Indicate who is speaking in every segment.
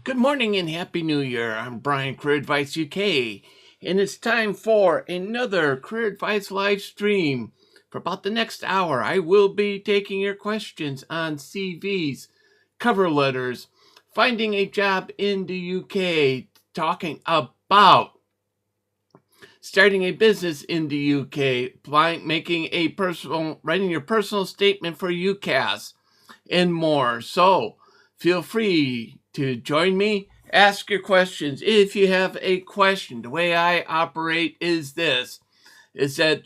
Speaker 1: Good morning and Happy New Year. I'm Brian, Career Advice UK, and it's time for another Career Advice live stream. For about the next hour, I will be taking your questions on CVs, cover letters, finding a job in the UK, talking about starting a business in the UK, writing your personal statement for UCAS, and more. So feel free to join me. Ask your questions. If you have a question, the way I operate is this, is that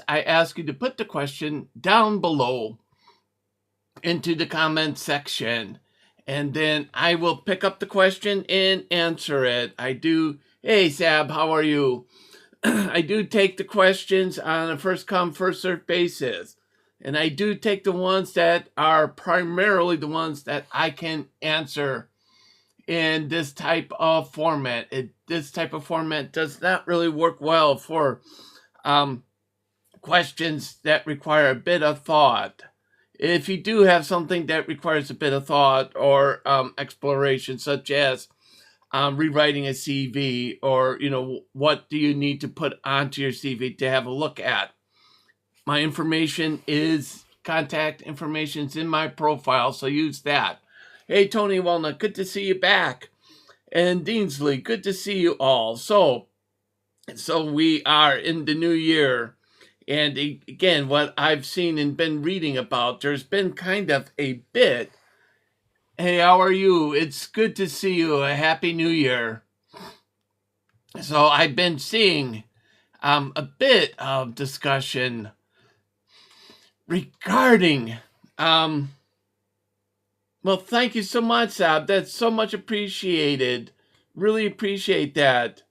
Speaker 1: I ask you to put the question down below into the comment section, and then I will pick up the question and answer it. Hey Sab, how are you? I do take the questions on a first come, first served basis. And I do take the ones that are primarily the ones that I can answer in this type of format. This type of format does not really work well for questions that require a bit of thought. If you do have something that requires a bit of thought or exploration, such as rewriting a CV, or what do you need to put onto your CV to have a look at, my contact information's in my profile, so use that. Hey, Tony Walnut, good to see you back. And Deansley, good to see you all. So we are in the new year. And again, what I've seen and been reading about, there's been kind of a bit. Hey, how are you? It's good to see you. A happy new year. So I've been seeing a bit of discussion regarding well, thank you so much, Sab. That's so much appreciated. Really appreciate that.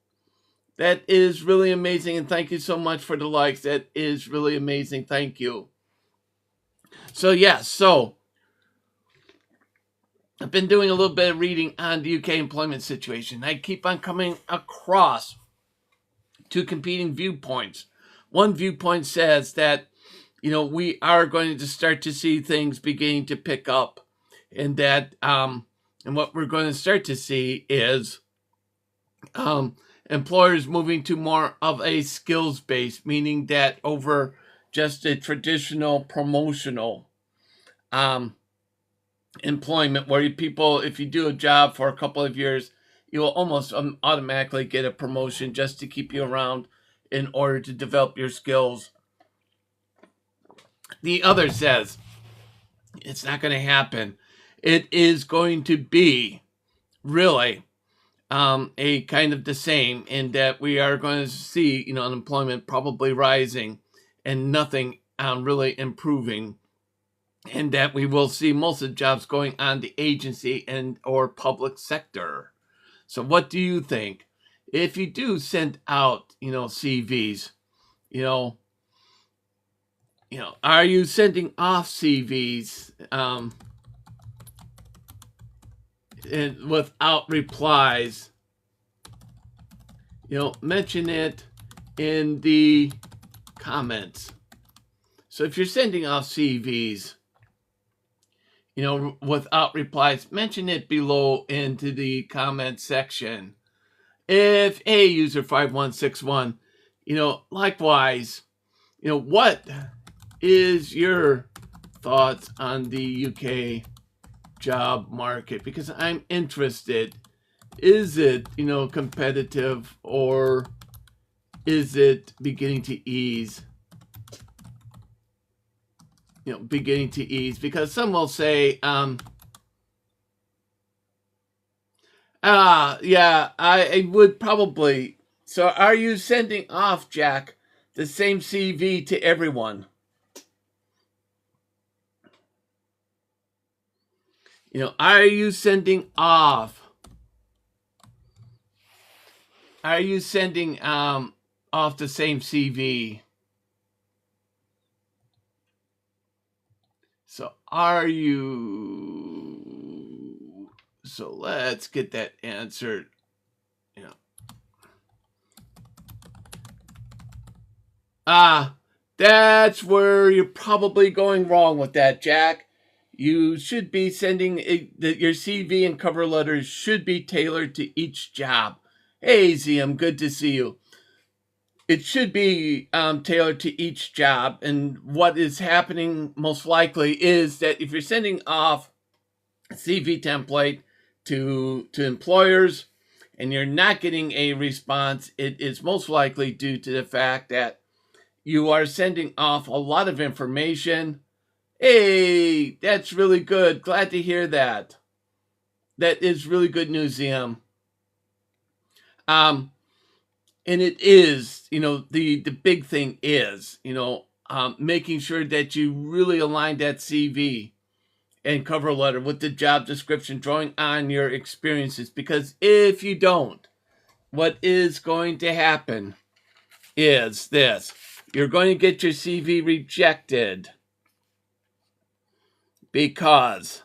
Speaker 1: That is really amazing, and thank you so much for the likes. That is really amazing. Thank you. So I've been doing a little bit of reading on the UK employment situation. I keep on coming across two competing viewpoints. One viewpoint says that we are going to start to see things beginning to pick up, and that and what we're going to start to see is employers moving to more of a skills base, meaning that over just a traditional promotional employment, where if you do a job for a couple of years, you will almost automatically get a promotion just to keep you around in order to develop your skills. The other says it's not going to happen. It is going to be really a kind of the same, in that we are going to see unemployment probably rising and nothing really improving, and that we will see most of the jobs going on the agency and or public sector. So what do you think? If you do send out CVs, are you sending off CVs and without replies? Mention it in the comments. So if you're sending off CVs, without replies, mention it below into the comment section. If a user 5161, likewise, what is your thoughts on the UK job market? Because I'm interested. Is it, competitive, or is it beginning to ease? Beginning to ease, because some will say, yeah, I would probably. So are you sending off, Jack, the same CV to everyone? Are you sending off? Are you sending off the same CV? So are you? So let's get that answered. That's where you're probably going wrong with that, Jack. You should be sending your CV and cover letters should be tailored to each job. Hey, ZM, good to see you. It should be tailored to each job. And what is happening most likely is that if you're sending off a CV template to employers and you're not getting a response, it is most likely due to the fact that you are sending off a lot of information. Hey, that's really good. Glad to hear that. That is really good news, ZM. And it is, the big thing is, making sure that you really align that CV and cover letter with the job description, drawing on your experiences. Because if you don't, what is going to happen is this. You're going to get your CV rejected because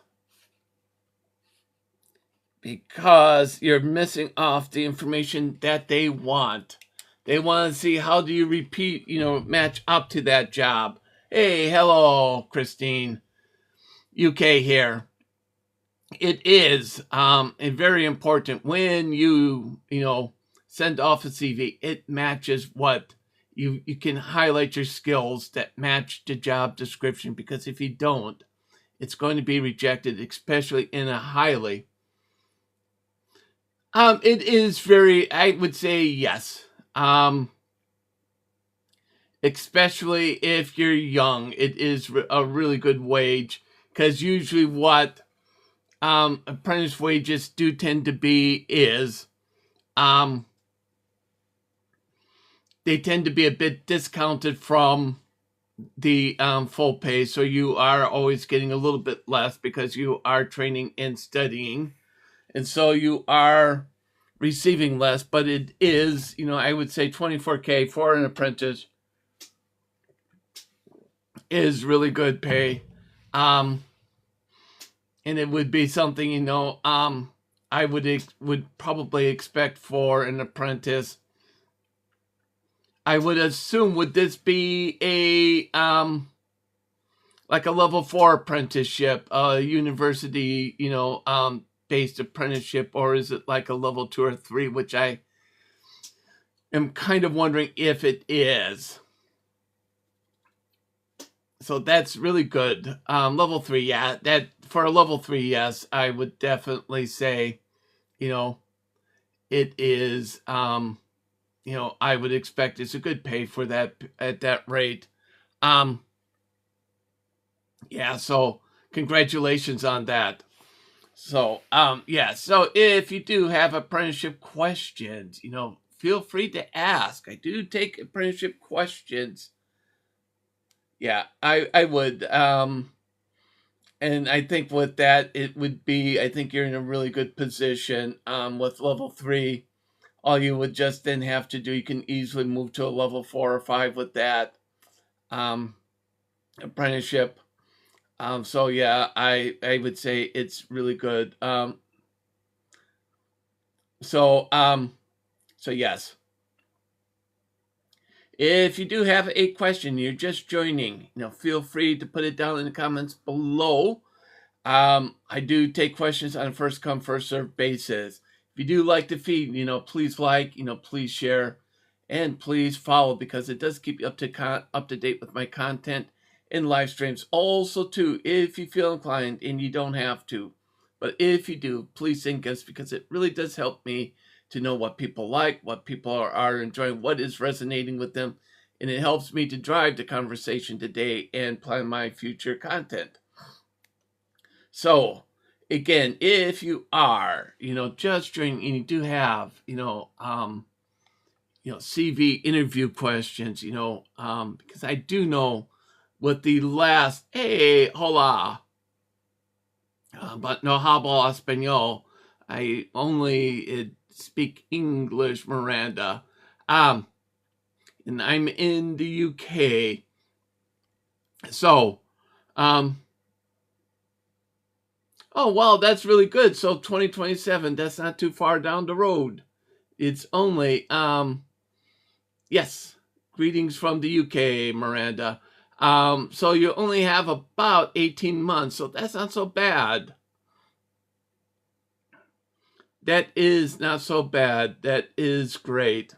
Speaker 1: you're missing off the information that they want. They want to see how do you match up to that job. Hey, hello, Christine. UK here. It is very important when you send off a CV. It matches what you can highlight your skills that match the job description, because if you don't, it's going to be rejected, especially in a highly. It is very, I would say yes. Especially if you're young, it is a really good wage, because usually what apprentice wages do tend to be is they tend to be a bit discounted from the full pay, so you are always getting a little bit less because you are training and studying, and so you are receiving less. But it is, I would say $24K for an apprentice is really good pay. And it would be something, I would probably expect for an apprentice. I would assume, would this be a like a level 4 apprenticeship, a university, based apprenticeship, or is it like a level 2 or 3, which I am kind of wondering if it is. So that's really good. Level 3, yeah. That for a level 3, yes, I would definitely say, it is. I would expect it's a good pay for that at that rate. Yeah. So congratulations on that. So yeah. So if you do have apprenticeship questions, feel free to ask. I do take apprenticeship questions. Yeah, I would. And I think with that, I think you're in a really good position. With level 3, all you would just then have to do, you can easily move to a level 4 or 5 with that apprenticeship. So yeah, I would say it's really good. So yes. If you do have a question, you're just joining, feel free to put it down in the comments below. I do take questions on a first come, first served basis. If you do like the feed, please like, please share, and please follow, because it does keep you up to date with my content and live streams. Also, too, if you feel inclined, and you don't have to, but if you do, please thank us, because it really does help me to know what people like, what people are enjoying, what is resonating with them, and it helps me to drive the conversation today and plan my future content. So, again, if you are, just joining and you do have, CV interview questions, because I do know with the last, hey, hola, but no hablo español, I only speak English, Miranda, and I'm in the UK, so, oh, wow, that's really good. So 2027, that's not too far down the road. It's only, yes, greetings from the UK, Miranda. So you only have about 18 months, so that's not so bad. That is not so bad. That is great.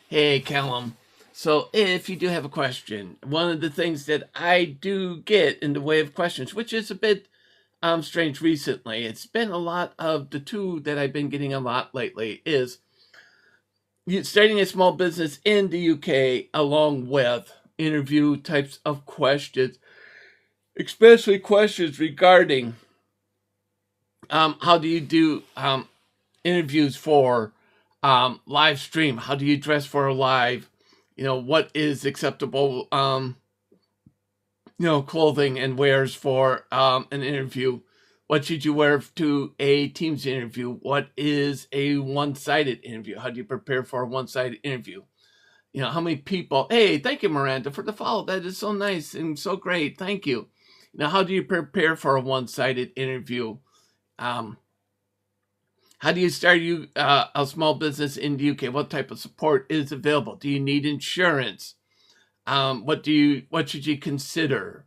Speaker 1: Hey, Callum. So if you do have a question, one of the things that I do get in the way of questions, which is a bit strange recently, it's been a lot of the two that I've been getting a lot lately, is starting a small business in the UK along with interview types of questions, especially questions regarding how do you do interviews for live stream? How do you dress for a live? What is acceptable, clothing and wears for an interview? What should you wear to a Teams interview? What is a one-sided interview? How do you prepare for a one-sided interview? How many people? Hey, thank you, Miranda, for the follow. That is so nice and so great. Thank you. How do you prepare for a one-sided interview? How do you start a small business in the UK? What type of support is available? Do you need insurance? What should you consider?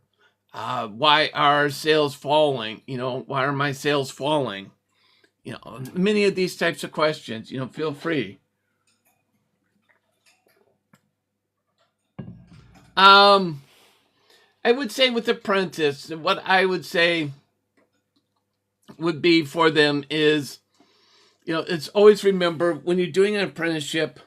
Speaker 1: Why are sales falling? Why are my sales falling? Many of these types of questions, feel free. I would say with apprentice, what I would say would be for them is, it's always remember when you're doing an apprenticeship,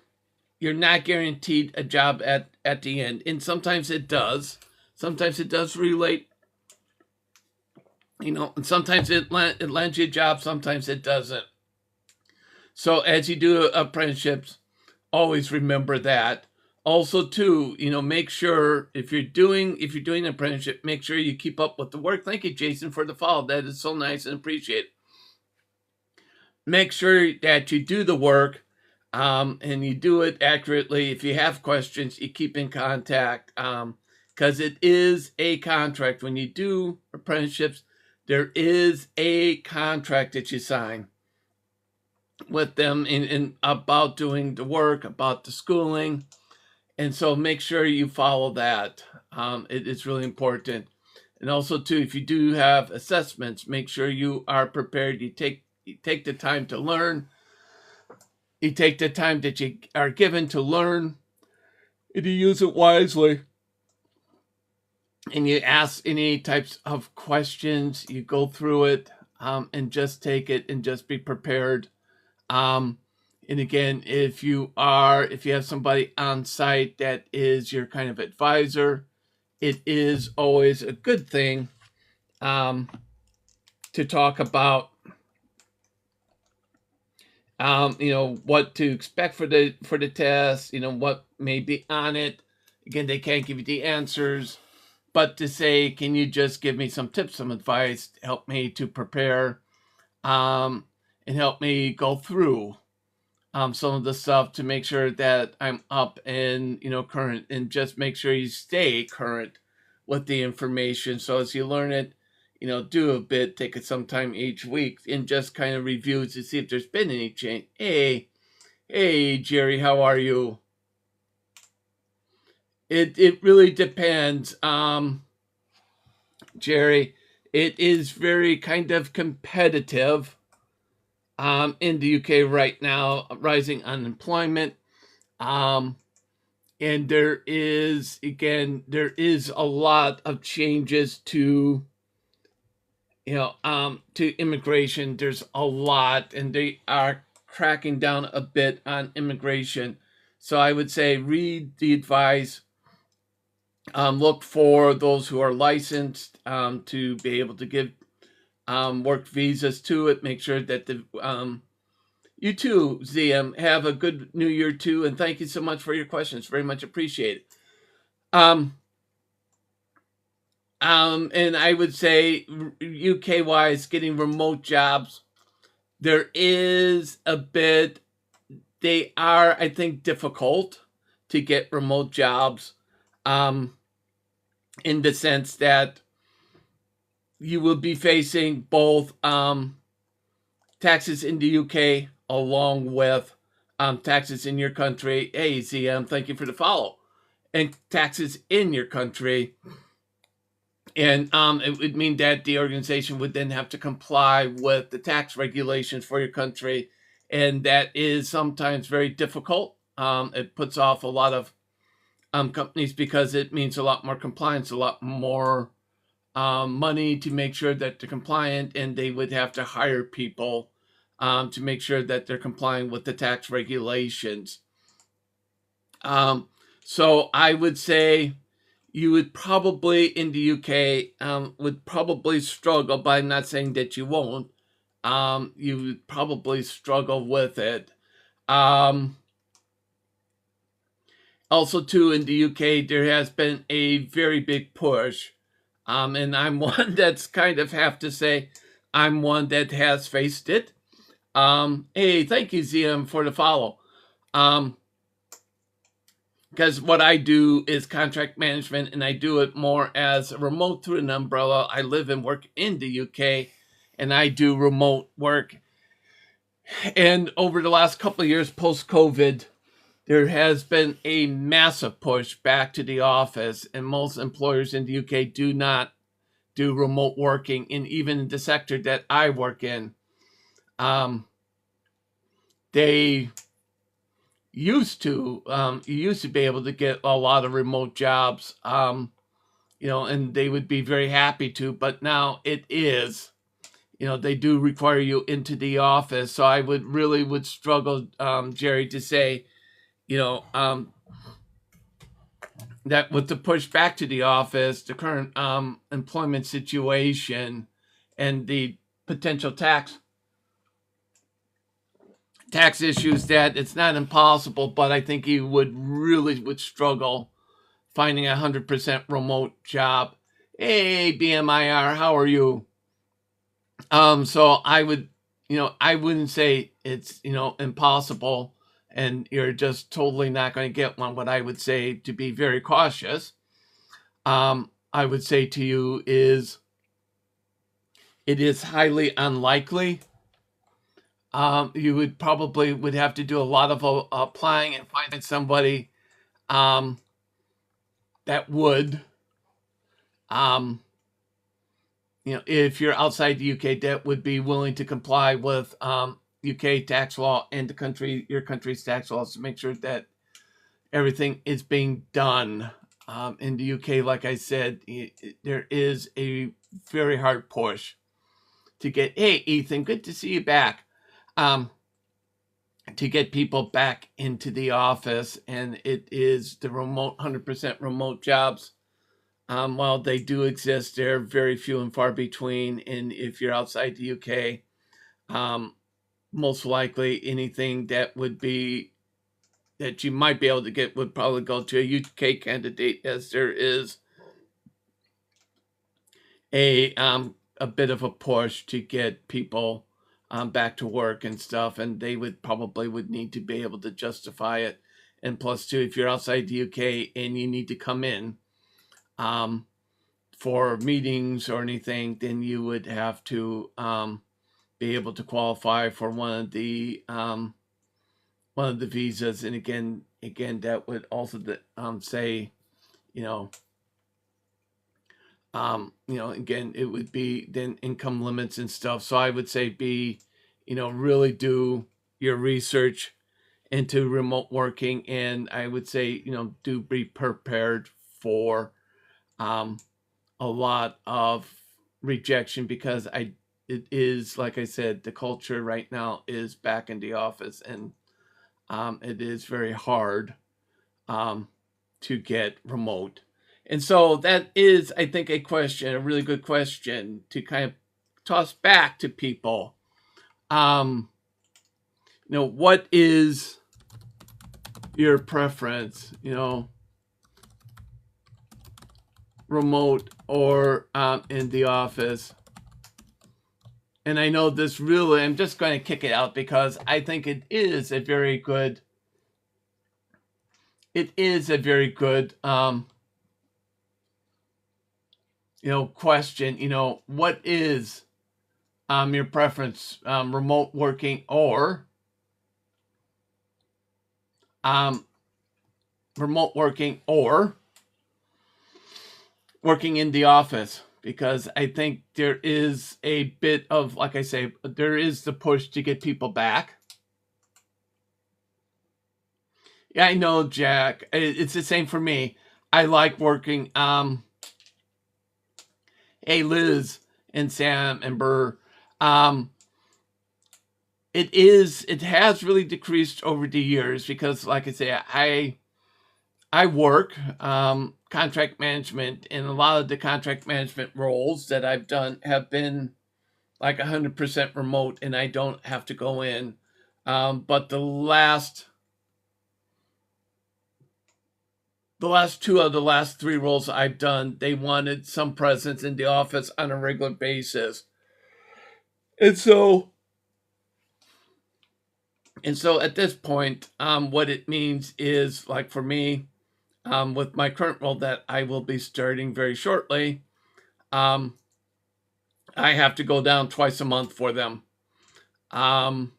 Speaker 1: you're not guaranteed a job at the end. And sometimes it does. Sometimes it does relate, and sometimes it lands you a job, sometimes it doesn't. So as you do apprenticeships, always remember that. Also, too, make sure if you're doing an apprenticeship, make sure you keep up with the work. Thank you, Jason, for the follow. That is so nice and appreciate it. Make sure that you do the work and you do it accurately. If you have questions, you keep in contact because it is a contract. When you do apprenticeships, there is a contract that you sign with them in about doing the work, about the schooling. And so make sure you follow that. It is really important. And also, too, if you do have assessments, make sure you are prepared. You take the time to learn. You take the time that you are given to learn, and you use it wisely. And you ask any types of questions. You go through it and just take it and just be prepared. And again, if you have somebody on site that is your kind of advisor, it is always a good thing to talk about, what to expect for the test, what may be on it. Again, they can't give you the answers, but to say, can you just give me some tips, some advice, help me to prepare, and help me go through some of the stuff to make sure that I'm up and current, and just make sure you stay current with the information. So as you learn it, do a bit, take it sometime each week, and just kind of review to see if there's been any change. Hey, Jerry, how are you? It really depends, Jerry. It is very kind of competitive. In the UK right now, rising unemployment. And there is a lot of changes to, to immigration. There's a lot, and they are cracking down a bit on immigration. So I would say read the advice. Look for those who are licensed to be able to give work visas to it. Make sure that you too, ZM, have a good New Year too, and thank you so much for your questions. Very much appreciated. And I would say UK wise, getting remote jobs, there is a bit. They are, I think, difficult to get remote jobs, in the sense that you will be facing both taxes in the UK along with taxes in your country. Hey, ZM, thank you for the follow. and taxes in your country. And it would mean that the organization would then have to comply with the tax regulations for your country. And that is sometimes very difficult. It puts off a lot of companies because it means a lot more compliance, a lot more money to make sure that they're compliant, and they would have to hire people to make sure that they're complying with the tax regulations. So I would say you would probably, in the UK, would probably struggle, but I'm not saying that you won't. You would probably struggle with it. Also, too, in the UK, there has been a very big push. And I'm one that's kind of have to say, I'm one that has faced it. Hey, thank you, ZM, for the follow. Because what I do is contract management, and I do it more as a remote through an umbrella. I live and work in the UK, and I do remote work. And over the last couple of years post-COVID, there has been a massive push back to the office, and most employers in the UK do not do remote working, and even in the sector that I work in, they used to you used to be able to get a lot of remote jobs, and they would be very happy to, but now it is, they do require you into the office. So I would struggle, Jerry, to say, that with the push back to the office, the current employment situation, and the potential tax issues, that it's not impossible, but I think you would struggle finding a 100% remote job. Hey, BMIR, how are you? So I wouldn't say it's, impossible and you're just totally not going to get one. What I would say, to be very cautious, I would say to you is, it is highly unlikely. You would probably have to do a lot of applying and finding somebody that would, if you're outside the UK, that would be willing to comply with UK tax law and your country's tax laws, to make sure that everything is being done. In the UK, like I said, there is a very hard push to get, hey, Ethan, good to see you back, to get people back into the office. And it is the 100% remote jobs. While they do exist, they're very few and far between. And if you're outside the UK, most likely anything that you might be able to get would probably go to a UK candidate, as there is a bit of a push to get people back to work and stuff, and they would need to be able to justify it. And plus, too, if you're outside the UK and you need to come in for meetings or anything, then you would have to be able to qualify for one of the visas. And again, that would also say, again, it would be then income limits and stuff. So I would say really do your research into remote working, and I would say, do be prepared for a lot of rejection, because it is, like I said, the culture right now is back in the office, and it is very hard to get remote. And so that is, I think, a really good question to kind of toss back to people. What is your preference, remote or in the office? And I know this really, I'm just going to kick it out, because I think it is a very good question. What is your preference, remote working or remote working or working in the office, because I think there is a bit of, like I say, there is the push to get people back. Yeah, I know, Jack. It's the same for me. I like working. Hey, Liz and Sam and Burr. It has really decreased over the years because, like I say, I work contract management, and a lot of the contract management roles that I've done have been like 100% remote, and I don't have to go in. But the last two of the last three roles I've done, they wanted some presence in the office on a regular basis. And so at this point, what it means is, like for me, with my current role that I will be starting very shortly, I have to go down twice a month for them. Hey,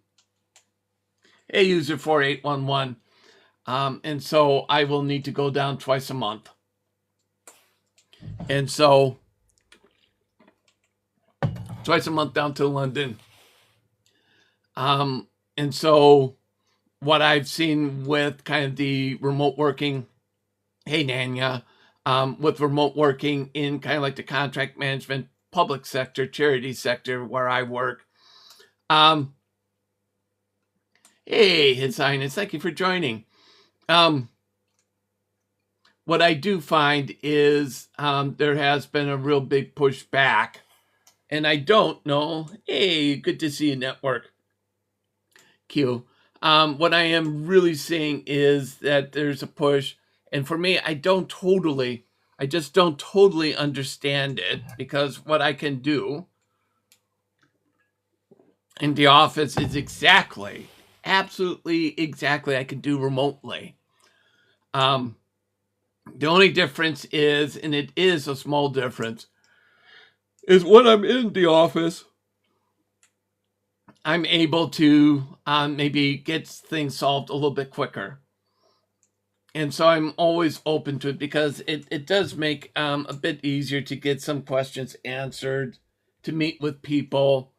Speaker 1: user 4811. And so I will need to go down twice a month. And so twice a month down to London. And so what I've seen with kind of the remote working, hey, Nanya, with remote working in kind of like the contract management, public sector, charity sector where I work. Hey, His Highness, thank you for joining. What I do find is there has been a real big push back, and I don't know. Hey, good to see you, Network Q. What I am really seeing is that there's a push, and for me, I just don't totally understand it, because what I can do in the office is absolutely exactly, I can do remotely. The only difference is, and it is a small difference, is when I'm in the office, I'm able to maybe get things solved a little bit quicker. And so I'm always open to it, because it does make a bit easier to get some questions answered, to meet with people.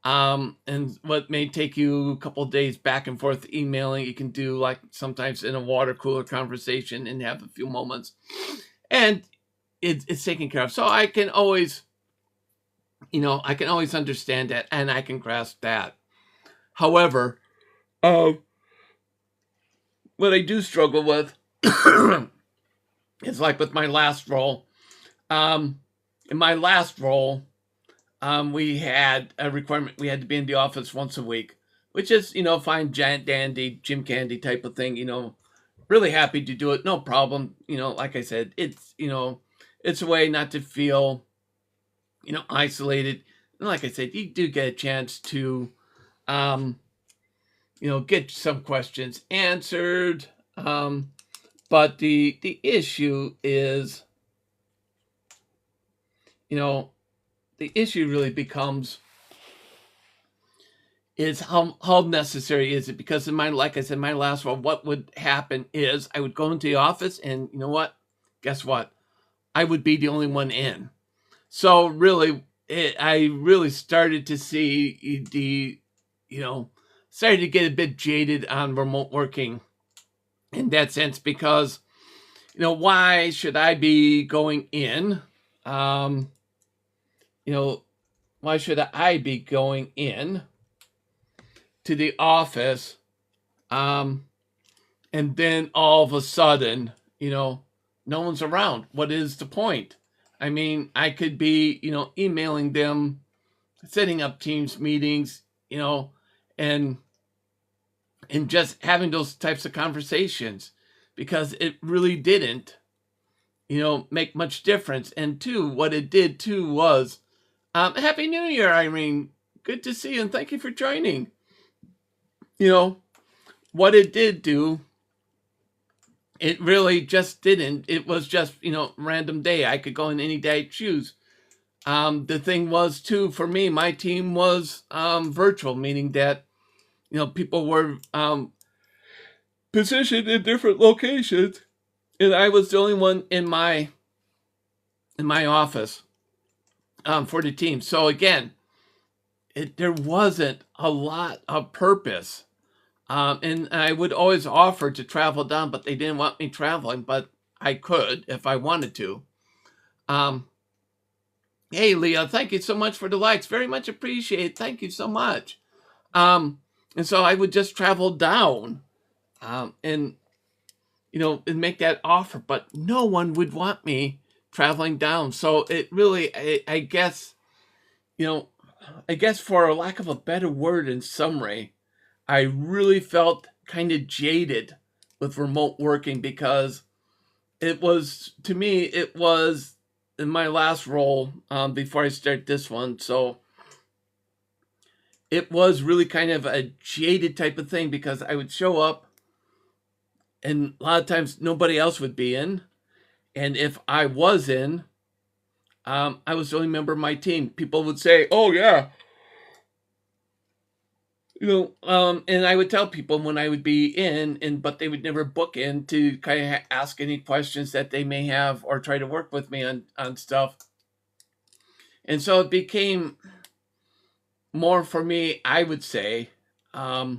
Speaker 1: And what may take you a couple of days back and forth emailing, you can do like sometimes in a water cooler conversation and have a few moments, and it's taken care of. So I can always understand that, and I can grasp that. However, what I do struggle with is like with my last role. In my last role, we had a requirement. We had to be in the office once a week, which is, fine, giant dandy, Jim Candy type of thing, really happy to do it. No problem. Like I said, it's a way not to feel, isolated. And like I said, you do get a chance to, get some questions answered. But the issue is, the issue really becomes is how necessary is it? Because like I said, my last role, what would happen is I would go into the office, and you know what? Guess what? I would be the only one in. So really, I really started to see started to get a bit jaded on remote working in that sense, because, why should I be going in? Why should I be going in to the office, and then all of a sudden, no one's around? What is the point? I mean, I could be, emailing them, setting up Teams meetings, and just having those types of conversations, because it really didn't, make much difference. And two, what it did too was, Happy New Year, Irene. Good to see you, and thank you for joining. What it did do, it really just didn't. It was just, random day. I could go in any day I choose. The thing was too, for me, my team was virtual, meaning that, people were positioned in different locations. And I was the only one in my office for the team. So again, there wasn't a lot of purpose. And I would always offer to travel down, but they didn't want me traveling, but I could if I wanted to. Hey, Leah, thank you so much for the likes. Very much appreciate. Thank you so much. And so I would just travel down and make that offer, but no one would want me traveling down. So it really, I guess, for a lack of a better word in summary, I really felt kind of jaded with remote working because it was in my last role before I start this one. So it was really kind of a jaded type of thing because I would show up and a lot of times nobody else would be in. And if I was in, I was the only member of my team. People would say, oh yeah, and I would tell people when I would be in, but they would never book in to kind of ask any questions that they may have or try to work with me on stuff. And so it became more for me, I would say, a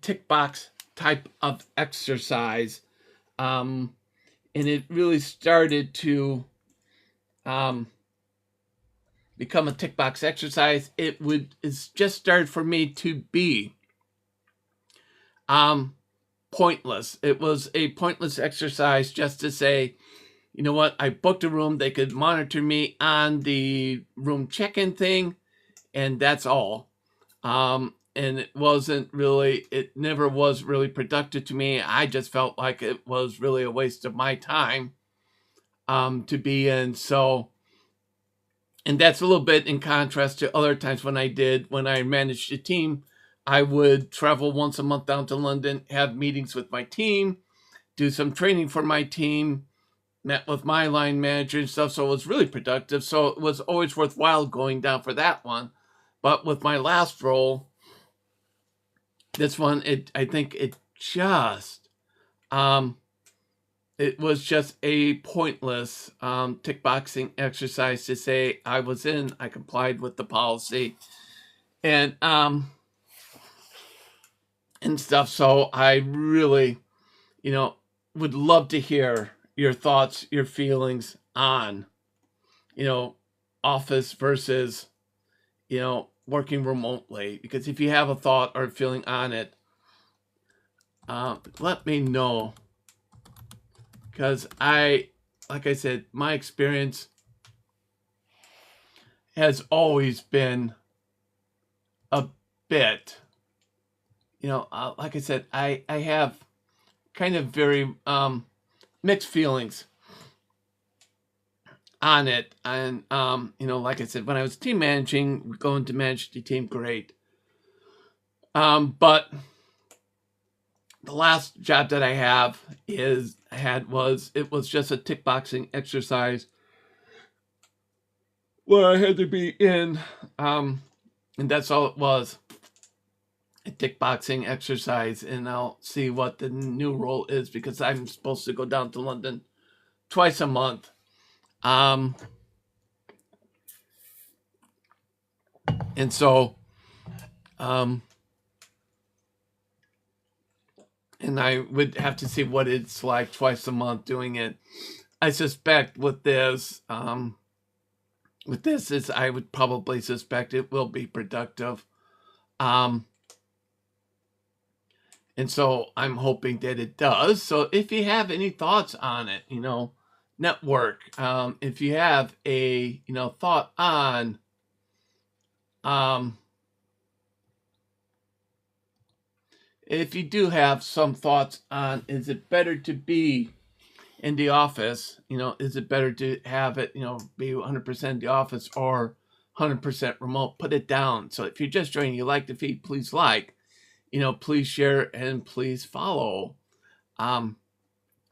Speaker 1: tick box type of exercise. And it really started to become a tick box exercise. It's just started for me to be pointless. It was a pointless exercise just to say, you know what, I booked a room. They could monitor me on the room check-in thing, and that's all. And it never was really productive to me. I just felt like it was really a waste of my time to be in. So, and that's a little bit in contrast to other times when I managed a team. I would travel once a month down to London, have meetings with my team, do some training for my team, met with my line manager and stuff. So it was really productive. So it was always worthwhile going down for that one. But with my last role, this one, I think it was just a pointless tick boxing exercise to say I was in, I complied with the policy, and stuff. So I really, would love to hear your thoughts, your feelings on, office versus, working remotely. Because if you have a thought or a feeling on it, let me know. Because like I said, my experience has always been a bit, like I said, I have kind of very mixed feelings on it. And, like I said, when I was team managing, going to manage the team, great. But the last job that I was just a tick boxing exercise where I had to be in, and that's all it was, a tick boxing exercise. And I'll see what the new role is because I'm supposed to go down to London twice a month. And so, and I would have to see what it's like twice a month doing it. I suspect with this, I would probably suspect it will be productive. And so I'm hoping that it does. So if you have any thoughts on it, network, if you have a, thought on, if you do have some thoughts on, is it better to be in the office? Is it better to have it, be 100% in the office or 100% remote? Put it down. So if you're just joining, you like the feed, please like, please share and please follow.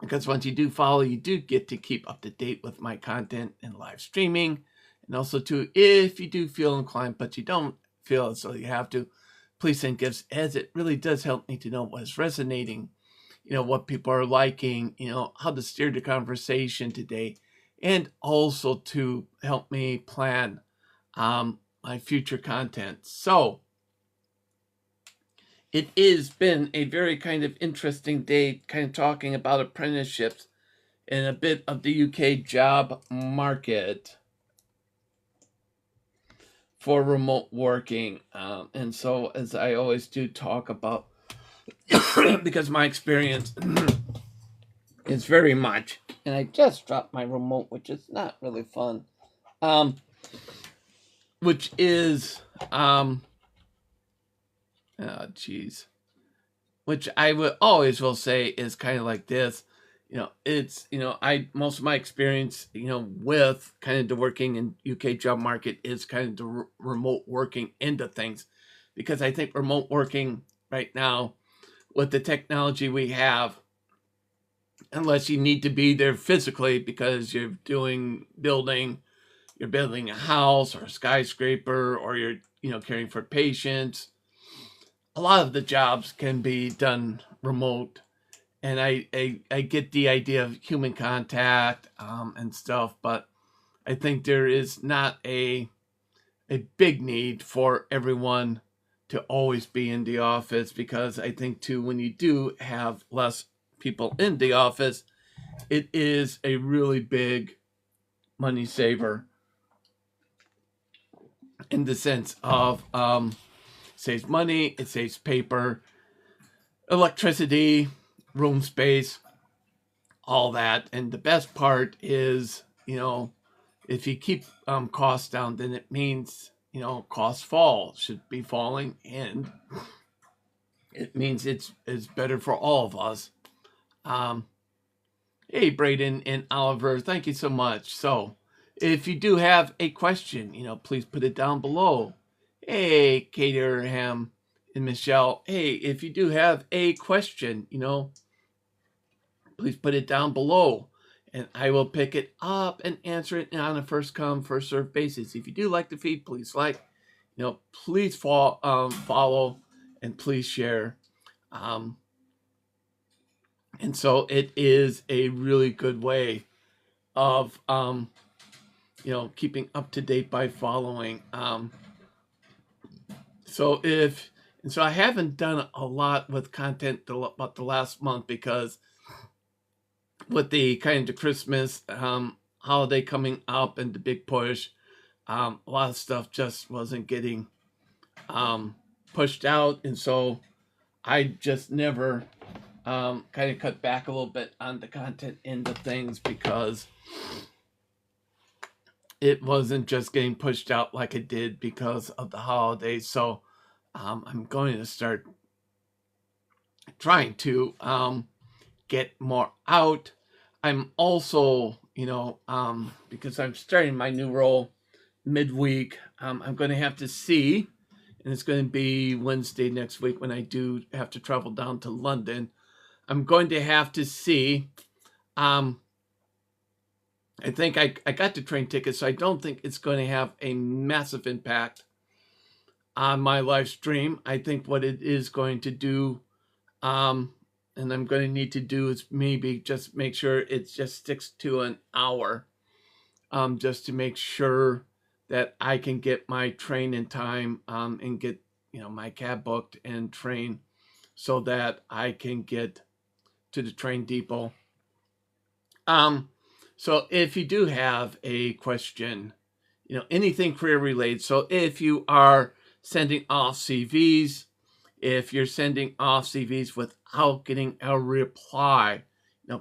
Speaker 1: Because once you do follow, you do get to keep up to date with my content and live streaming. And also too, if you do feel inclined, but you don't feel as though you have to, please send gifts, as it really does help me to know what is resonating what people are liking, how to steer the conversation today, and also to help me plan my future content. So it has been a very kind of interesting day, kind of talking about apprenticeships and a bit of the UK job market for remote working. And so, as I always do talk about, because my experience is very much, and I just dropped my remote, which is not really fun, which is, which I would always will say is kind of like this. It's, most of my experience, with kind of the working in UK job market is kind of the remote working into things, because I think remote working right now with the technology we have, unless you need to be there physically because you're building a house or a skyscraper, or you're, caring for patients, a lot of the jobs can be done remote. And I get the idea of human contact and stuff, but I think there is not a big need for everyone to always be in the office, because I think too, when you do have less people in the office, it is a really big money saver in the sense of saves money, it saves paper, electricity, room space, all that. And the best part is, if you keep costs down, then it means, costs should be falling, and it means it's better for all of us. Hey, Braden and Oliver, thank you so much. So, if you do have a question, please put it down below. Hey, Caterham and Michelle. Hey, if you do have a question, please put it down below, and I will pick it up and answer it on a first come, first served basis. If you do like the feed, please like, please follow, and please share. And so it is a really good way of, keeping up to date by following. So I haven't done a lot with content about the last month, because with the kind of the Christmas holiday coming up and the big push, a lot of stuff just wasn't getting pushed out, and so I just never kind of cut back a little bit on the content into things, because it wasn't just getting pushed out like it did because of the holidays. So I'm going to start trying to get more out. I'm also, because I'm starting my new role midweek, I'm going to have to see, and it's going to be Wednesday next week when I do have to travel down to London. I'm going to have to see. I think I got the train ticket, so I don't think it's going to have a massive impact on my live stream. I think what it is going to do, and I'm going to need to do, is maybe just make sure it just sticks to an hour, just to make sure that I can get my train in time, and get, my cab booked and train, so that I can get to the train depot. So if you do have a question, anything career related, so if you are sending off CVs, if you're sending off CVs without getting a reply,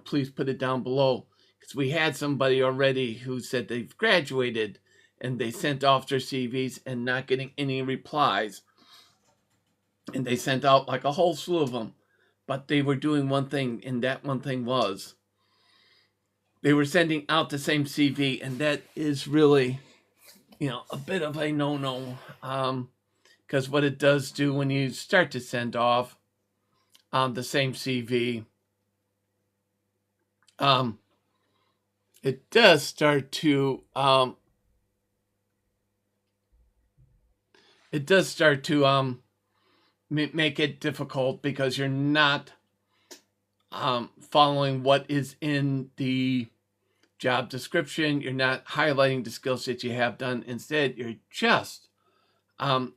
Speaker 1: please put it down below, because we had somebody already who said they've graduated and they sent off their CVs and not getting any replies, and they sent out like a whole slew of them, but they were doing one thing, and that one thing was they were sending out the same CV, and that is really, a bit of a no-no, because what it does do when you start to send off the same CV, it does start to make it difficult, because you're not following what is in the job description. You're not highlighting the skills that you have done. Instead, you're just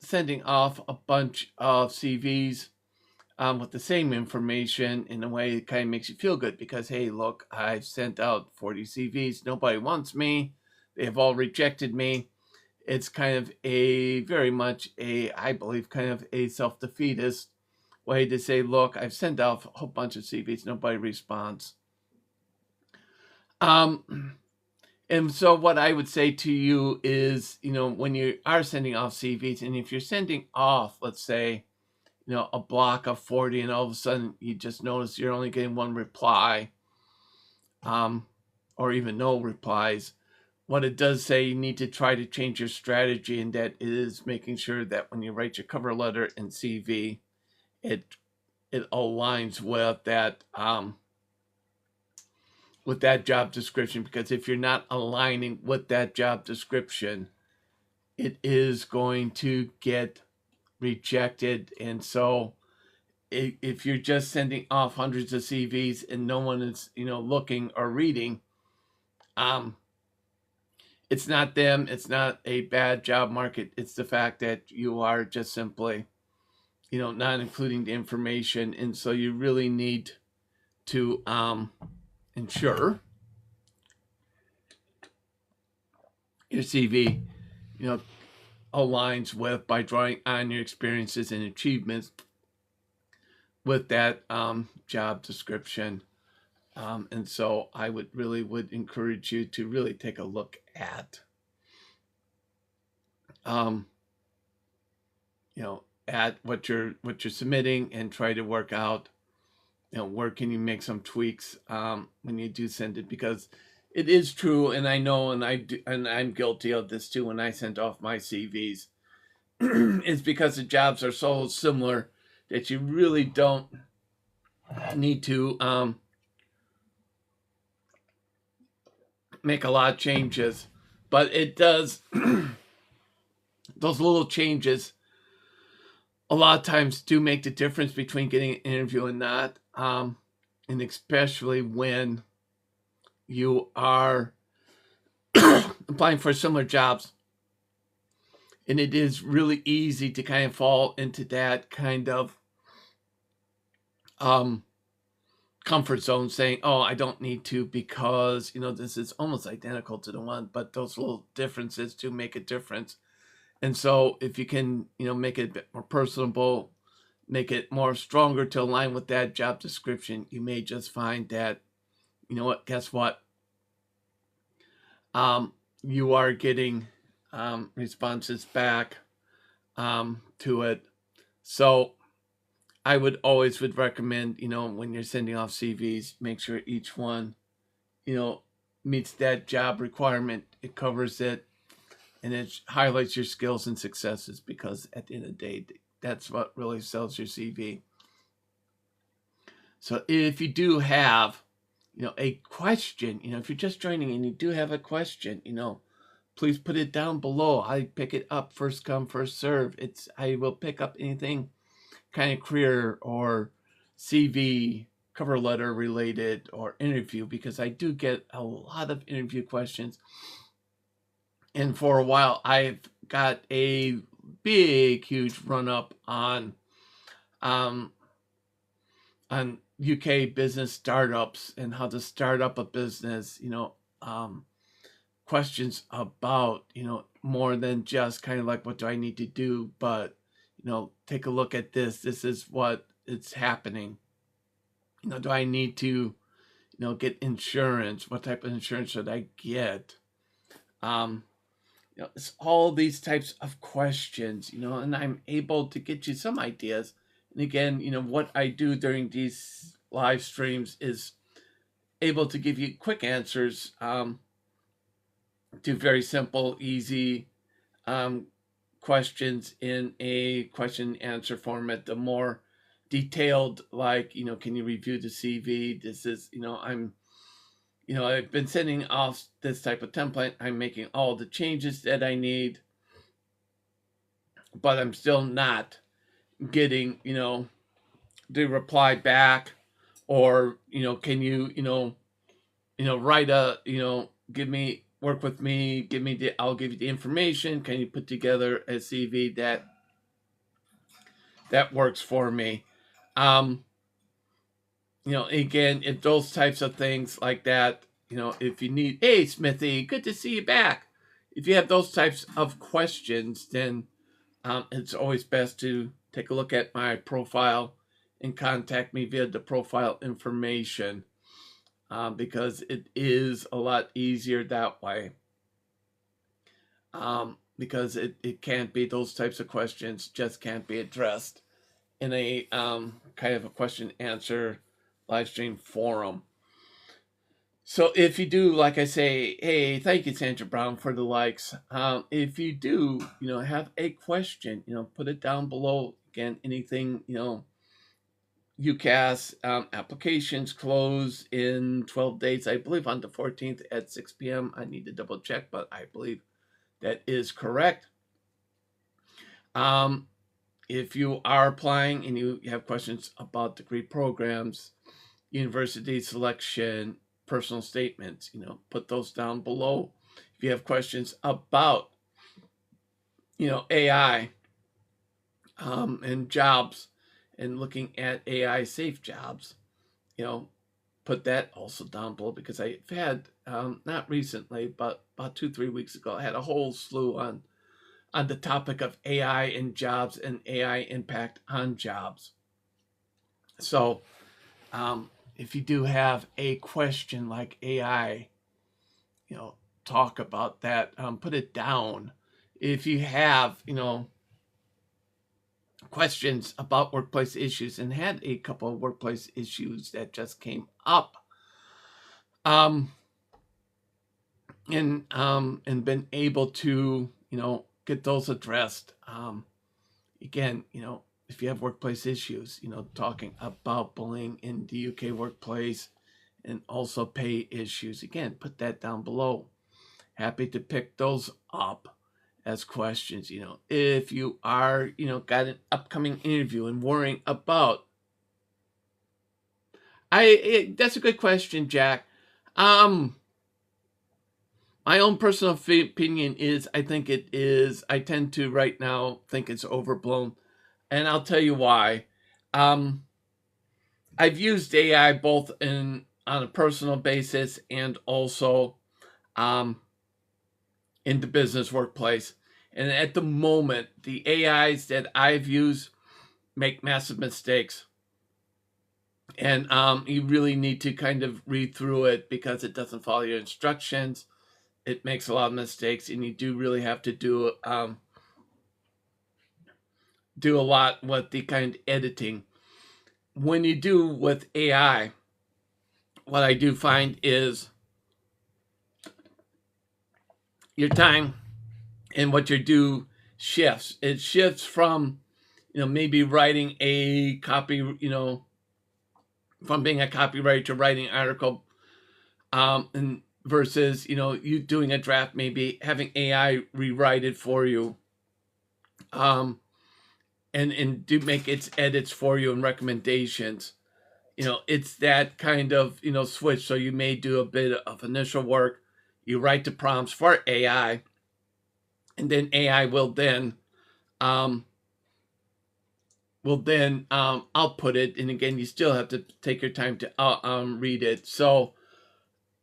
Speaker 1: sending off a bunch of CVs with the same information in a way that kind of makes you feel good because, hey, look, I've sent out 40 CVs. Nobody wants me. They have all rejected me. It's kind of a very much a, I believe, kind of a self-defeatist way to say, look, I've sent out a whole bunch of CVs. Nobody responds. And so what I would say to you is, when you are sending off CVs, and if you're sending off, let's say, a block of 40, and all of a sudden you just notice you're only getting one reply, or even no replies, what it does say, you need to try to change your strategy, and that is making sure that when you write your cover letter and CV, it aligns with that job description, because if you're not aligning with that job description, it is going to get rejected. And so if you're just sending off hundreds of CVs and no one is, looking or reading, it's not them, it's not a bad job market, it's the fact that you are just simply, not including the information. And so you really need to ensure your CV, aligns with, by drawing on your experiences and achievements with that job description. And so I would encourage you to really take a look at, at what you're submitting, and try to work out, where can you make some tweaks when you do send it, because it is true, and I know, and I'm guilty of this too. When I sent off my CVs, it's because the jobs are so similar that you really don't need to make a lot of changes. But it does, those little changes a lot of times do make the difference between getting an interview and not, and especially when you are applying for similar jobs. And it is really easy to kind of fall into that kind of comfort zone, saying, oh, I don't need to, because, this is almost identical to the one, but those little differences do make a difference. And so if you can, make it a bit more personable, make it more stronger to align with that job description, you may just find that, guess what? You are getting responses back to it. So I would recommend, when you're sending off CVs, make sure each one, meets that job requirement. It covers it, and it highlights your skills and successes, because at the end of the day, that's what really sells your CV. So if you do have, a question, if you're just joining and you do have a question, please put it down below. I pick it up, first come, first serve. I will pick up anything kind of career or CV, cover letter related, or interview, because I do get a lot of interview questions. And for a while, I've got a big, huge run up on UK business startups and how to start up a business, questions about, more than just kind of like, what do I need to do? But, take a look at this. This is what it's happening. Do I need to, get insurance? What type of insurance should I get? It's all these types of questions, and I'm able to get you some ideas. And again, what I do during these live streams is able to give you quick answers to very simple, easy questions in a question answer format. The more detailed, like, can you review the CV? This is, I've been sending off this type of template. I'm making all the changes that I need, but I'm still not getting, the reply back, or can you write a work with me, I'll give you the information. Can you put together a CV that works for me? Again, if those types of things like that, if you need, hey, Smithy, good to see you back. If you have those types of questions, then it's always best to take a look at my profile and contact me via the profile information, because it is a lot easier that way. Because it can't be, those types of questions just can't be addressed in a kind of a question answer live stream forum. So if you do, like I say, hey, thank you, Sandra Brown, for the likes. If you do, have a question, put it down below. Again, anything, UCAS applications close in 12 days, I believe on the 14th at 6 p.m. I need to double check, but I believe that is correct. If you are applying and you have questions about degree programs, university selection, personal statements, put those down below. If you have questions about, AI and jobs and looking at AI safe jobs, put that also down below, because I've had, not recently, but about 2-3 weeks ago, I had a whole slew on the topic of AI and jobs and AI impact on jobs. So if you do have a question like AI, talk about that, put it down. If you have, questions about workplace issues, and had a couple of workplace issues that just came up, and been able to, get those addressed. Again, if you have workplace issues, talking about bullying in the UK workplace, and also pay issues, again, put that down below. Happy to pick those up as questions. If you are, got an upcoming interview and worrying about, that's a good question, Jack. My own personal opinion is, I tend to right now think it's overblown. And I'll tell you why. I've used AI both on a personal basis and also in the business workplace. And at the moment, the AIs that I've used make massive mistakes. And you really need to kind of read through it, because it doesn't follow your instructions. It makes a lot of mistakes, and you do really have to do a lot with the kind of editing. When you do with AI, what I do find is your time and what you do shifts. It shifts from, maybe writing a copy, from being a copywriter to writing an article, and versus, you doing a draft, maybe having AI rewrite it for you, and do make its edits for you and recommendations. It's that kind of, switch. So you may do a bit of initial work, you write the prompts for AI, and then AI will then output it. And again, you still have to take your time to read it. So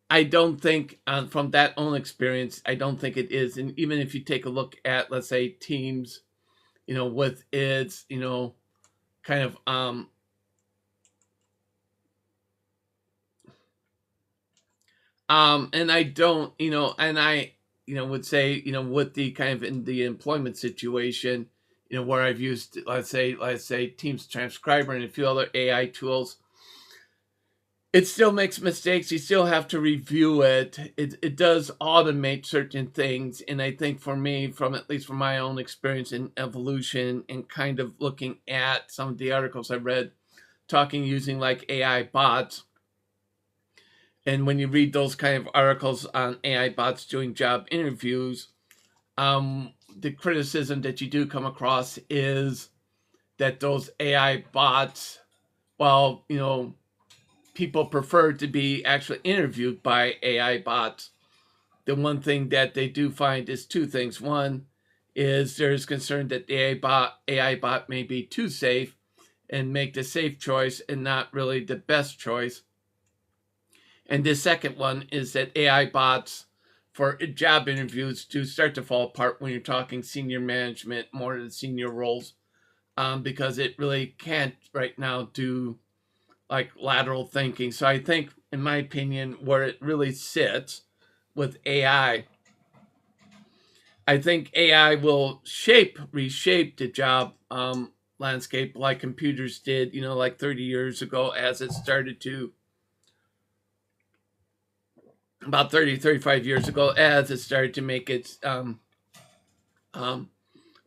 Speaker 1: I don't think, from that own experience, I don't think it is. And even if you take a look at, let's say, Teams, with its, kind of and I don't, and I, would say, with the kind of in the employment situation, where I've used, let's say Teams Transcriber and a few other AI tools, it still makes mistakes. You still have to review it. It does automate certain things. And I think for me, at least from my own experience in evolution and kind of looking at some of the articles I read, using like AI bots, and when you read those kind of articles on AI bots doing job interviews, the criticism that you do come across is that those AI bots, well, people prefer to be actually interviewed by AI bots. The one thing that they do find is two things. One is there's concern that the AI bot may be too safe and make the safe choice and not really the best choice. And the second one is that AI bots for job interviews do start to fall apart when you're talking senior management, more than senior roles, because it really can't right now do like lateral thinking. So I think, in my opinion, where it really sits with AI, I think AI will reshape the job landscape like computers did, like 30 years ago, as it started to, about 30, 35 years ago, as it started to make its um,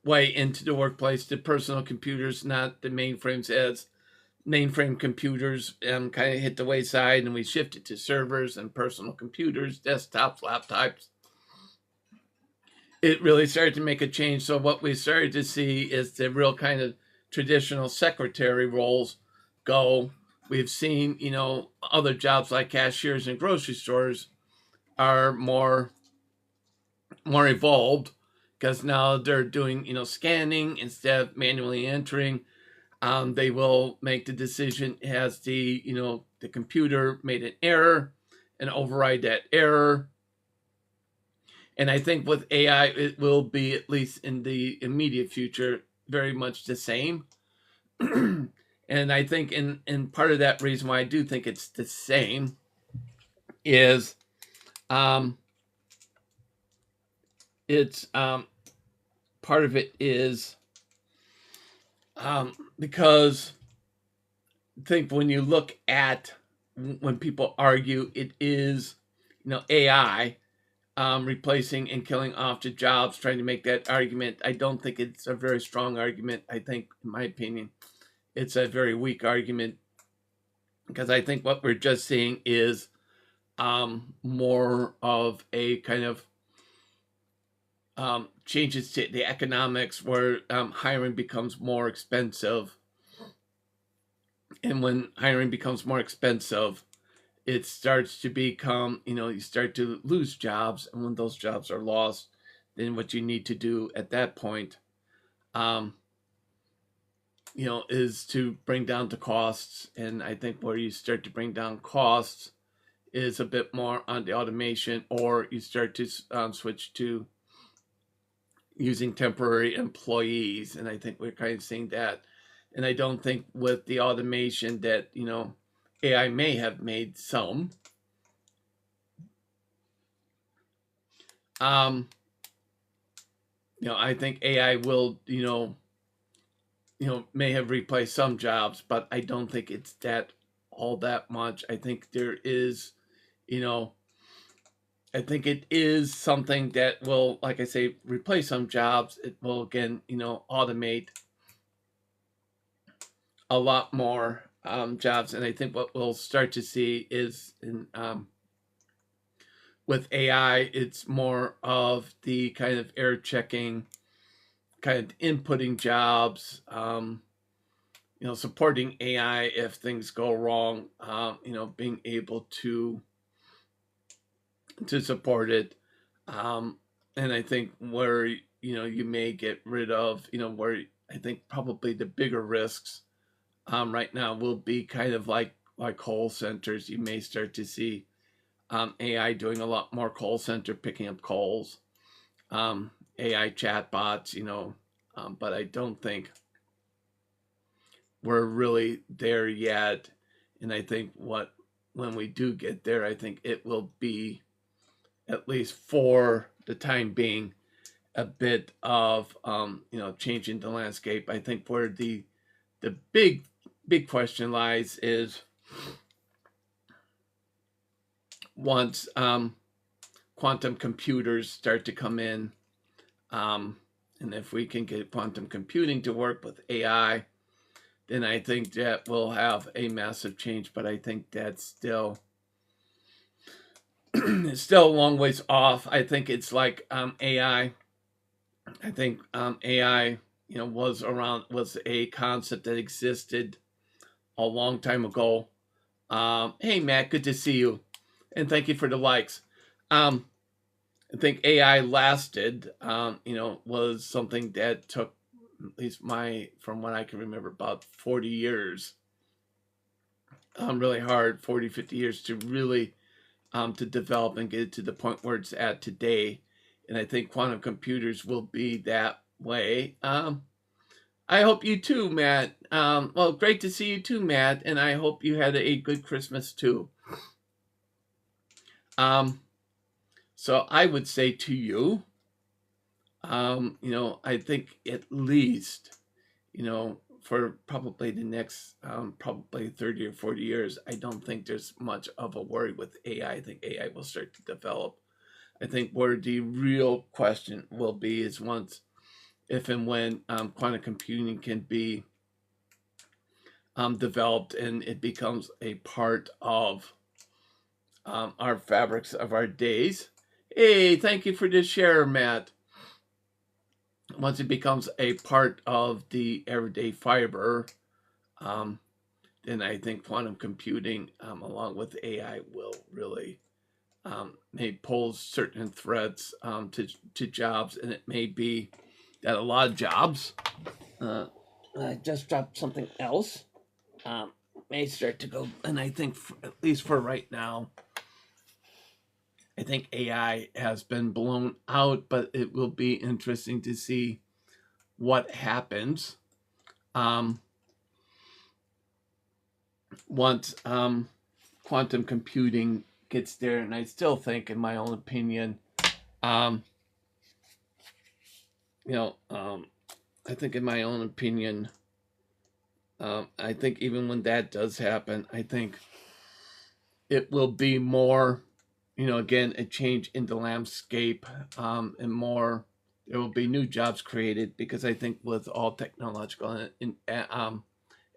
Speaker 1: way into the workplace. The personal computers, not the mainframes, as mainframe computers kind of hit the wayside, and we shifted to servers and personal computers, desktops, laptops. It really started to make a change. So what we started to see is the real kind of traditional secretary roles go. We've seen, other jobs like cashiers in grocery stores are more evolved, because now they're doing, scanning instead of manually entering. They will make the decision, has the computer made an error, and override that error. And I think with AI, it will be, at least in the immediate future, very much the same. And I think in part of that reason why I do think it's the same is it's part of it is because I think when you look at, when people argue it is AI replacing and killing off the jobs, trying to make that argument, I don't think it's a very strong argument. I think, in my opinion, it's a very weak argument, because I think what we're just seeing is more of a kind of changes to the economics, where hiring becomes more expensive. And when hiring becomes more expensive, it starts to become, you start to lose jobs. And when those jobs are lost, then what you need to do at that point, is to bring down the costs. And I think where you start to bring down costs is a bit more on the automation, or you start to switch to using temporary employees. And I think we're kind of seeing that. And I don't think with the automation that, AI may have made some. I think AI will, may have replaced some jobs, but I don't think it's all that much. I think there is, I think it is something that will, like I say, replace some jobs. It will, again, automate a lot more jobs. And I think what we'll start to see is, with AI, it's more of the kind of error checking, kind of inputting jobs, supporting AI if things go wrong, being able to support it. And I think where, you may get rid of, where I think probably the bigger risks right now will be kind of like call centers. You may start to see AI doing a lot more call center, picking up calls, AI chatbots, but I don't think we're really there yet. And I think when we do get there, I think it will be, at least for the time being, a bit of changing the landscape. I think where the big question lies is, once quantum computers start to come in, and if we can get quantum computing to work with AI, then I think that will have a massive change. But I think that's still it's still a long ways off. I think it's like AI. I think AI, was a concept that existed a long time ago. Hey, Matt, good to see you. And thank you for the likes. I think AI lasted, was something that took, at least from what I can remember, about 40 years. Really hard, 40, 50 years to really to develop and get it to the point where it's at today. And I think quantum computers will be that way. I hope you too, Matt. Well, great to see you too, Matt. And I hope you had a good Christmas too. So I would say to you, I think at least, for probably the next probably 30 or 40 years, I don't think there's much of a worry with AI. I think AI will start to develop. I think where the real question will be is if and when quantum computing can be developed and it becomes a part of our fabrics of our days. Hey, thank you for this share, Matt. Once it becomes a part of the everyday fiber, then I think quantum computing, along with AI, will really may pose certain threats to jobs, and it may be that a lot of jobs. I just dropped something else. May start to go, and I think at least for right now, I think AI has been blown out, but it will be interesting to see what happens once quantum computing gets there. And I still think, in my own opinion, I think in my own opinion, I think even when that does happen, I think it will be more, again, a change in the landscape, and more, there will be new jobs created, because I think with all technological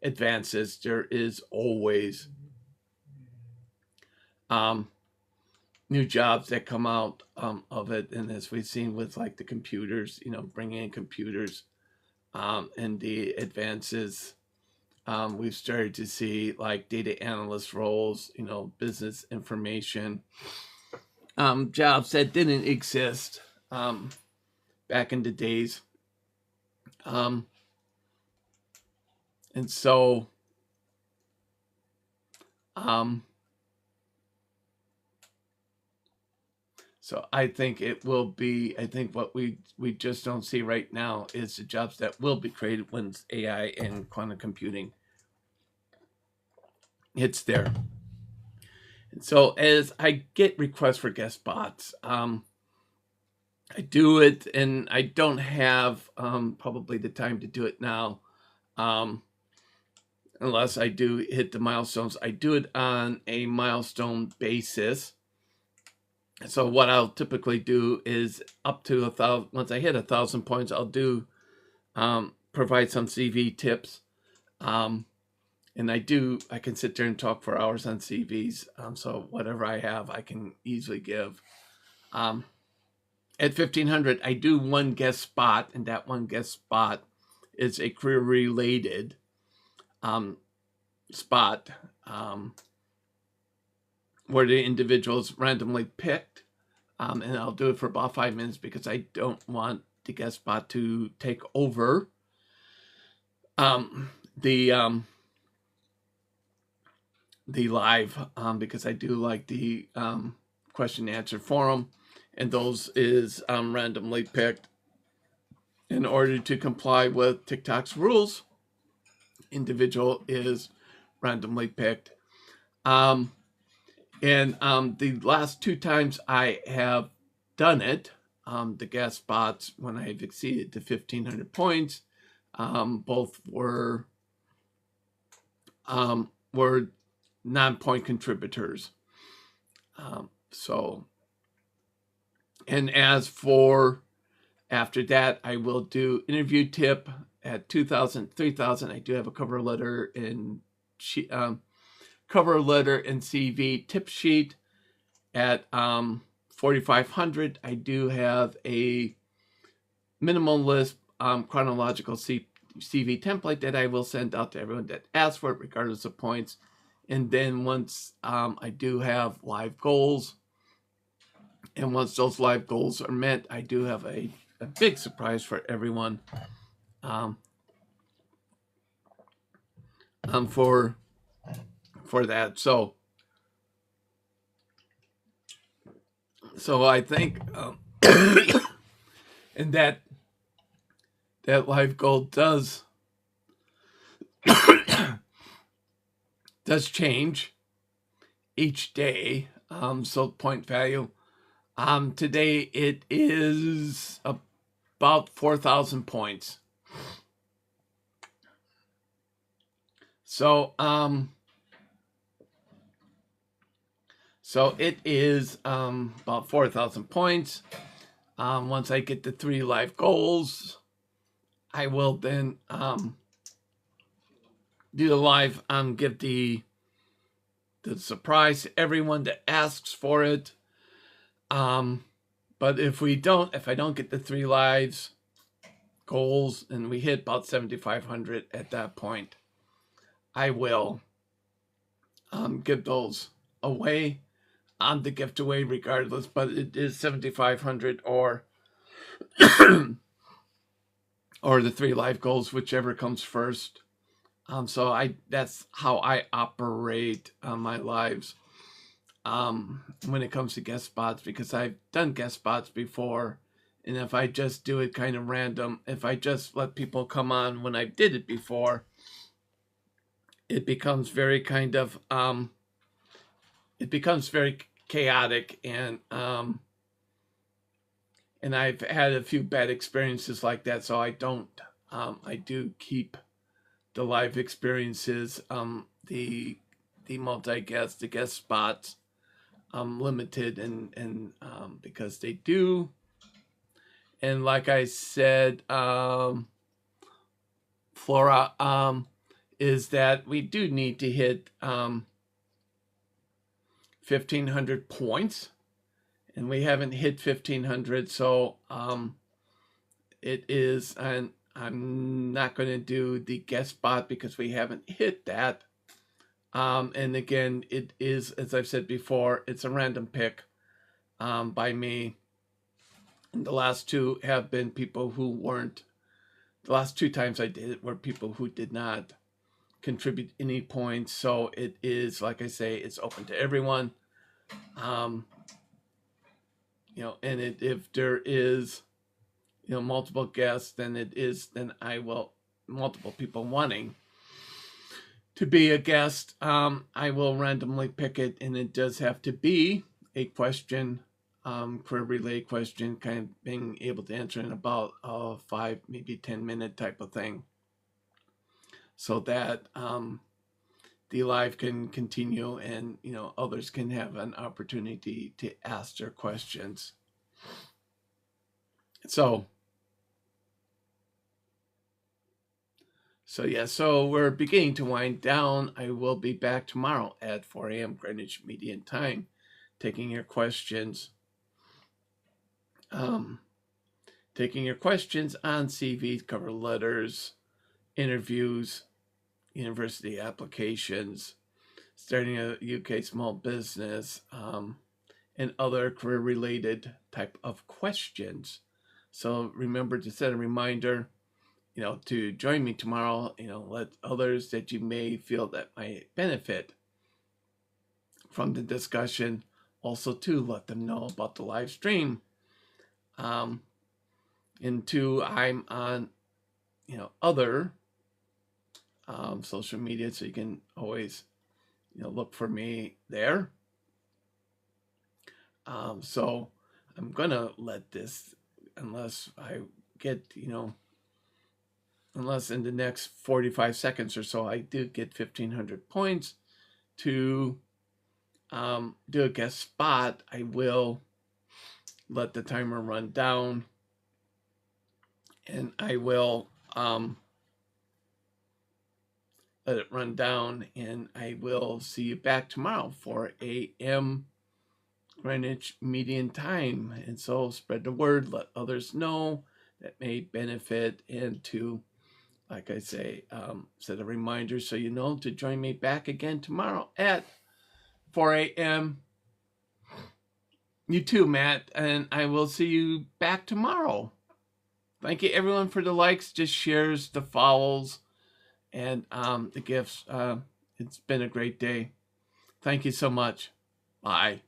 Speaker 1: advances, there is always new jobs that come out of it. And as we've seen with like the computers, bringing in computers and the advances, we've started to see like data analyst roles, business information, jobs that didn't exist back in the days. And so so I think it will be, I think what we just don't see right now is the jobs that will be created when AI and quantum computing hits there. And so as I get requests for guest spots, I do it, and I don't have probably the time to do it now, unless I do hit the milestones. I do it on a milestone basis. So what I'll typically do is up to 1,000. Once I hit 1,000 points, I'll do provide some CV tips. And I can sit there and talk for hours on CVs. So whatever I have, I can easily give. At 1,500, I do one guest spot, and that one guest spot is a career-related spot where the individual is randomly picked. And I'll do it for about 5 minutes, because I don't want the guest spot to take over the live, because I do like the question and answer forum, and those is randomly picked in order to comply with TikTok's rules. Individual is randomly picked. And the last 2 times I have done it, the guest spots, when I've exceeded the 1,500 points, both were non-point contributors. And as for after that, I will do interview tip at 2,000, 3,000. I do have a cover letter and CV tip sheet. At 4,500, I do have a minimalist chronological CV template that I will send out to everyone that asks for it, regardless of points. And then once I do have live goals, and once those live goals are met, I do have a big surprise for everyone for that. So I think and that live goal does change each day. So point value. Today it is about 4,000 points. So it is about 4,000 points. Once I get the 3 live goals, I will then do the live, give the surprise to everyone that asks for it. But if I don't get the 3 lives goals and we hit about 7,500 at that point, I will give those away on the giveaway regardless, but it is 7,500 or or the 3 live goals, whichever comes first. So that's how I operate on my lives when it comes to guest spots, because I've done guest spots before, and if I just do it kind of random, if I just let people come on when I did it before, it becomes very kind of it becomes very chaotic, and I've had a few bad experiences like that. So I don't I do keep the live experiences, the multi-guest, the guest spots, limited, and because they do, and like I said, Flora, is that we do need to hit 1,500 points, and we haven't hit 1,500, so it is, and I'm not going to do the guest spot because we haven't hit that. And again, it is, as I've said before, it's a random pick by me. And the last 2 have been people who weren't, the last 2 times I did it were people who did not contribute any points. So it is, like I say, it's open to everyone. And if there is, multiple guests, then I will, multiple people wanting to be a guest, I will randomly pick it, and it does have to be a question, career relay question, kind of being able to answer in about 5, maybe 10-minute type of thing, so that the live can continue, and others can have an opportunity to ask their questions. So we're beginning to wind down. I will be back tomorrow at 4 a.m. Greenwich Median Time, taking your questions. Taking your questions on CVs, cover letters, interviews, university applications, starting a UK small business, and other career-related type of questions. So remember to set a reminder, to join me tomorrow. Let others that you may feel that might benefit from the discussion also to let them know about the live stream. And 2, I'm on, other social media, so you can always, look for me there. So I'm gonna let this, unless I get, unless in the next 45 seconds or so I do get 1,500 points to do a guest spot, I will let the timer run down, and I will let it run down, and I will see you back tomorrow, 4 a.m. Greenwich Median Time. And so spread the word, let others know that may benefit, and to like I say, set a reminder so you know to join me back again tomorrow at 4 a.m. You too, Matt, and I will see you back tomorrow. Thank you, everyone, for the likes, just shares, the follows, and the gifts. It's been a great day. Thank you so much. Bye.